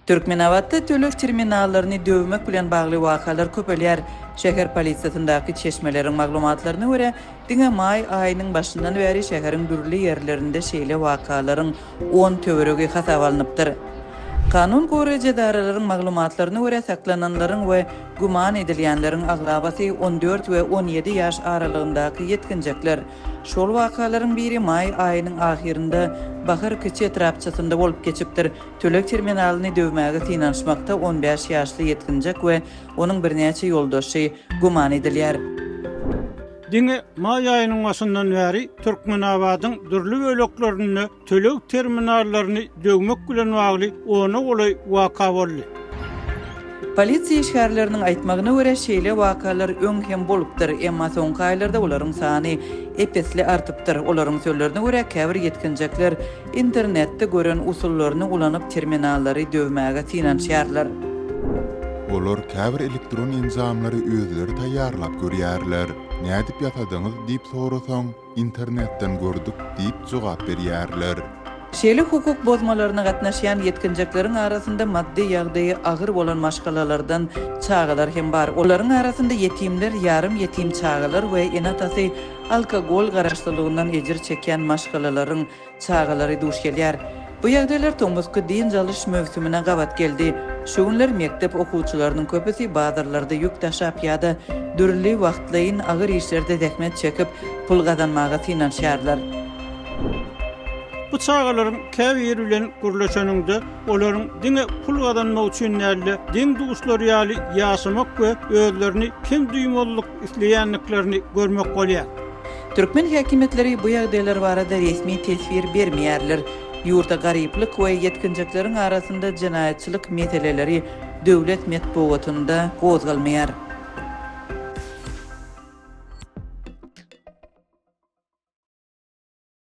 Türkmenawatda tölek terminallaryny dövmek bilen bagly wakalar köpelýär. Şäher polisiýasyndaky çeşmelerin maglumatlaryna görä, diňe may aýynyň başyndan bäri şäheriň dürli ýerlerinde şeýle wakalaryň 10 töweregi hasap alınıpdyr. Kanun goraja daralaryň maglumatlaryna görä saklananlaryň we guman edilýänleriň aglabasy 14 we 17 ýaş aralygyndaky ýetkinjekler. Şol wakalaryň biri may aýynyň ahirinde Bahar Kiçi etrapçasında bolup geçipdir. Tölek terminalyny dövmäge tinanşmakda 15 ýaşly ýetkinjek we onuň birnäçe ýoldaşy guman edilýär. Diňe may aýynyň başyndan bäri Türkmenawatyň dürli böleklerini tölek terminallaryny döwmek bilen bagly onu olay waka boldy. Polisiýa işgärleriniň aýtmagyna görä şeýle wakalar öň hem bolupdyr, emma soňky aýlarda olaryň sany epesli artypdyr. Olaryň sözlerine görä käbir ýetkinjekler internetde gören usullaryny ulanyp terminallary dövmäge tinanşýarlar. Olar käbir elektron enzamlary özleri taýýarlap görýärler. Nädip ýatadyňyz diýip sorasaň, internetden gördük diýip jogap berýärler. Şeýle hukuk bozmalaryna gatnaşýan ýetkinjekleriň arasynda maddi ýagdaýy agyr bolan maşgalalardan çağalar hem bar. Olaryň arasynda yetimler, ýarym yetim çağalar we enatasy alkogol garaşdyrlygyndan ejir çeken maşgalalaryň çağalary duş gelýär. Bu ýagdaýlar toňmuzky din jalyş mövsümine gawat geldi. Şu günler mektep okuwçylarynyň köpüsi bazarlarda ýük taşap ýa-da dürli wagtlaryň agyr işlerde zähmet çekip pul gazanmaga tinanşýarlar. Bu çağalaryň käbir bilen gürleşeninde olaryň diňe pul gazanmak üçin näle diň duguşlary ýaly ýaşamak we özlerini kim duýmallyk isleýänliklerini görmek bolýar. Türkmen häkimetleri bu ýagdaýlar barada resmi tesbir bermeýärler. Ýurta garyplyk we ýetkinjekleriň arasynda jinaýatçylyk meseleleri döwlet medeniýetinde gozgalmaýar.